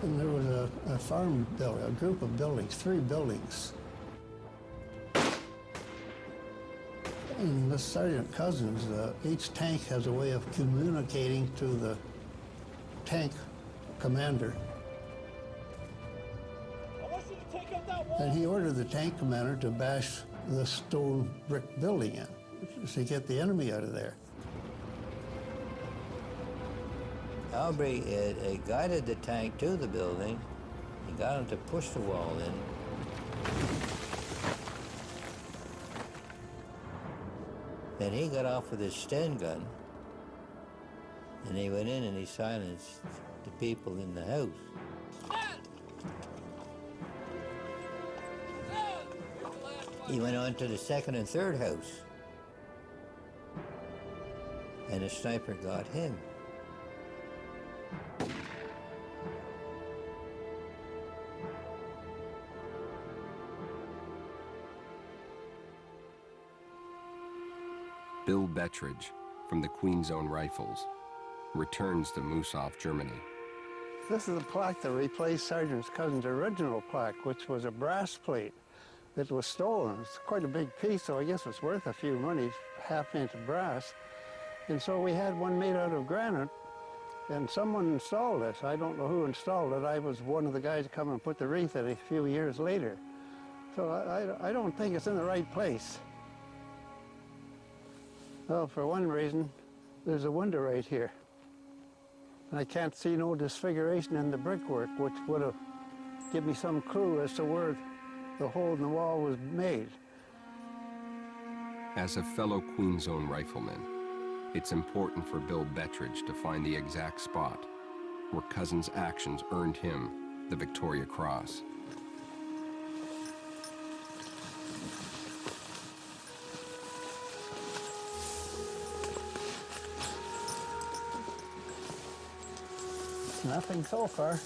And there was a farm building, a group of buildings, 3 buildings. And this Sergeant Cousins, each tank has a way of communicating to the tank commander. And he ordered the tank commander to bash the stone brick building in to get the enemy out of there. Aubrey guided the tank to the building. He got him to push the wall in. Then he got off with his Sten gun, and he went in and he silenced the people in the house. He went on to the 2nd and 3rd house, and a sniper got him. Bill Bettridge, from the Queen's Own Rifles, returns to Musaf, Germany. This is a plaque that replaced Sergeant Cousins' original plaque, which was a brass plate that was stolen. It's quite a big piece, so I guess it's worth a few monies, half-inch brass. And so we had one made out of granite, and someone installed this. I don't know who installed it. I was one of the guys to come and put the wreath in a few years later. So I don't think it's in the right place. Well, for one reason, there's a window right here. And I can't see no disfiguration in the brickwork, which would have given me some clue as to where the hole in the wall was made. As a fellow Queen's Own Rifleman, it's important for Bill Bettridge to find the exact spot where Cousins' actions earned him the Victoria Cross. Nothing so far.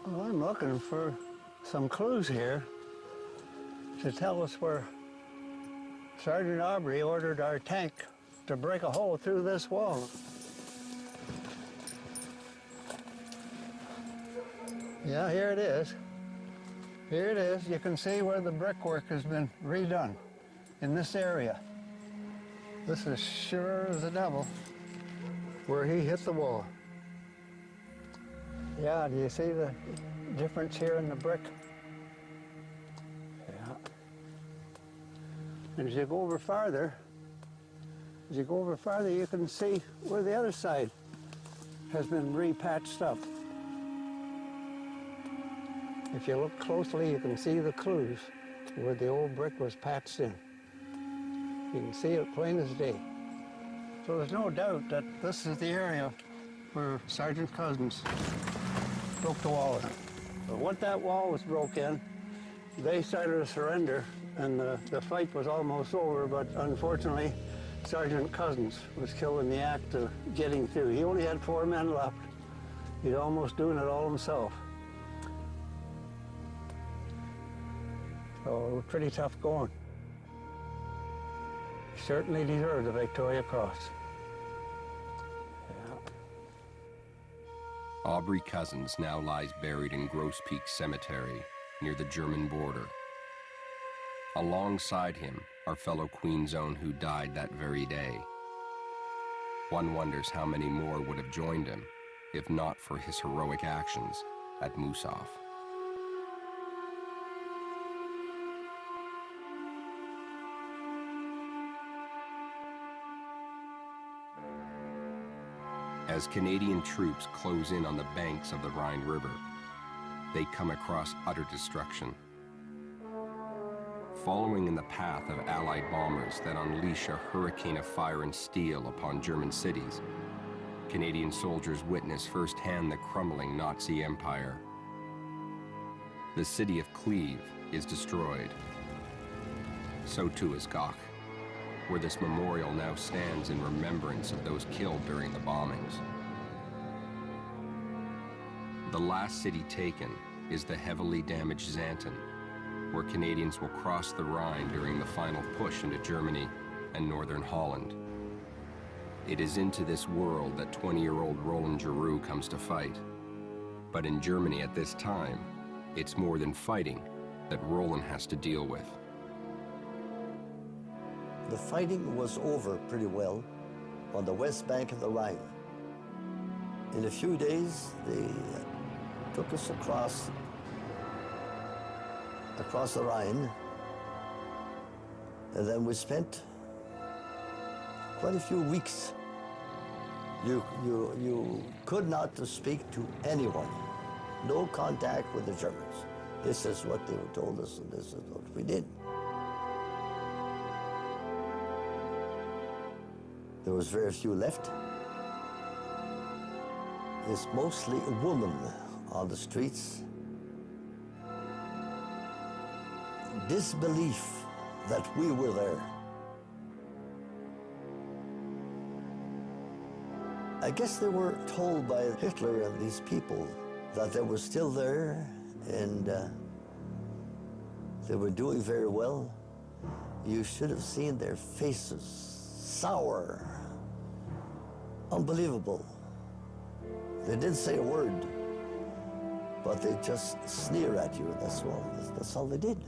Well, I'm looking for some clues here to tell us where Sergeant Aubrey ordered our tank to break a hole through this wall. Yeah, here it is. Here it is. You can see where the brickwork has been redone in this area. This is sure as the devil where he hit the wall. Yeah, do you see the difference here in the brick? Yeah. And as you go over farther, you can see where the other side has been repatched up. If you look closely, you can see the clues where the old brick was patched in. You can see it plain as day. So there's no doubt that this is the area where Sergeant Cousins broke the wall in. But once that wall was broke in, they started to surrender, and the fight was almost over, but unfortunately, Sergeant Cousins was killed in the act of getting through. He only had 4 men left. He's almost doing it all himself. So pretty tough going. He certainly deserved the Victoria Cross. Aubrey Cousins now lies buried in Grosse Peak Cemetery near the German border. Alongside him are fellow Queen's Own who died that very day. One wonders how many more would have joined him if not for his heroic actions at Musaf. As Canadian troops close in on the banks of the Rhine River, they come across utter destruction. Following in the path of Allied bombers that unleash a hurricane of fire and steel upon German cities, Canadian soldiers witness firsthand the crumbling Nazi empire. The city of Cleve is destroyed. So too is Gach, where this memorial now stands in remembrance of those killed during the bombings. The last city taken is the heavily damaged Xanten, where Canadians will cross the Rhine during the final push into Germany and northern Holland. It is into this world that 20-year-old Roland Giroux comes to fight. But in Germany at this time, it's more than fighting that Roland has to deal with. The fighting was over pretty well on the west bank of the Rhine. In a few days, they took us across the Rhine, and then we spent quite a few weeks. You could not speak to anyone, no contact with the Germans. This is what they told us, and this is what we did. There was very few left. It's mostly women on the streets. Disbelief that we were there. I guess they were told by Hitler and these people that they were still there and they were doing very well. You should have seen their faces, sour, unbelievable. They didn't say a word, but they just sneer at you, that's all they did.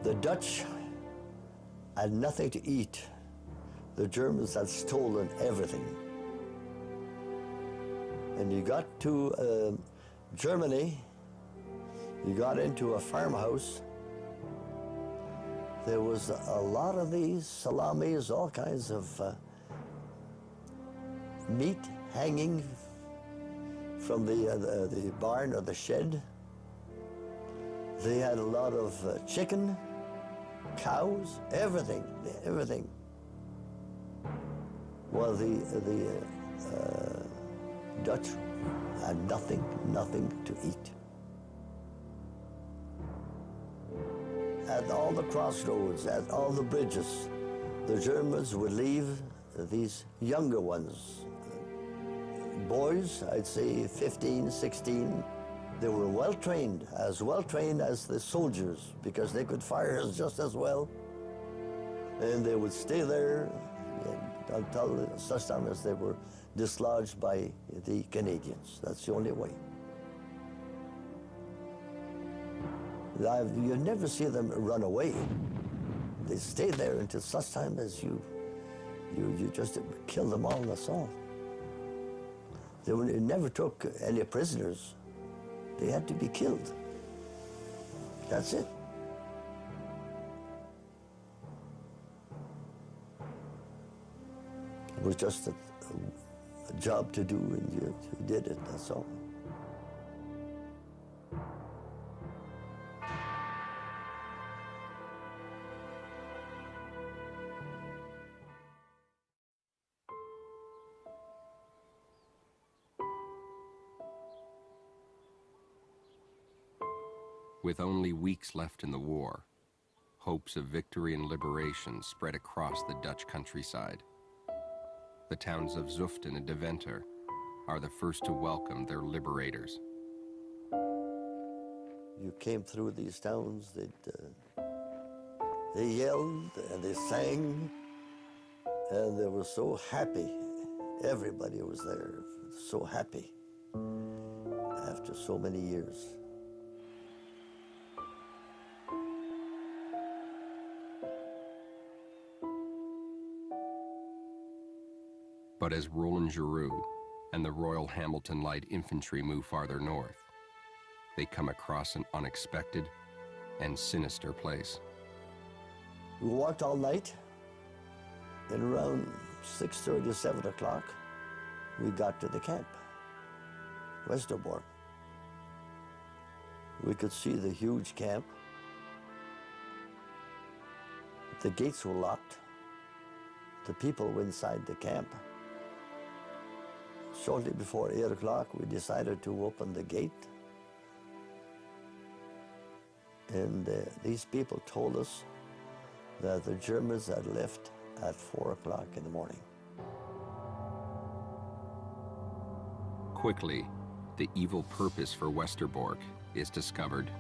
The Dutch had nothing to eat. The Germans had stolen everything. And you got to Germany, you got into a farmhouse. There was a lot of these salamis, all kinds of meat hanging from the barn or the shed. They had a lot of chicken, cows, everything. Well, the Dutch had nothing to eat. At all the crossroads, at all the bridges, the Germans would leave these younger ones. Boys, I'd say 15, 16, they were well trained as the soldiers, because they could fire just as well. And they would stay there until such time as they were dislodged by the Canadians. That's the only way. You never see them run away. They stay there until such time as you just kill them all, that's all. They never took any prisoners. They had to be killed. That's it. It was just a job to do, and you did it, that's all. With only weeks left in the war, hopes of victory and liberation spread across the Dutch countryside. The towns of Zutphen and Deventer are the first to welcome their liberators. You came through these towns, they yelled and they sang, and they were so happy. Everybody was there, so happy after so many years. But as Roland Giroux and the Royal Hamilton Light Infantry move farther north, they come across an unexpected and sinister place. We walked all night, and around 6:30, 7 o'clock, we got to the camp, Westerbork. We could see the huge camp. The gates were locked. The people were inside the camp. Shortly before 8 o'clock, we decided to open the gate. And these people told us that the Germans had left at 4 o'clock in the morning. Quickly, the evil purpose for Westerbork is discovered.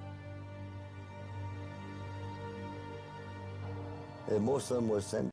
Most of them were sent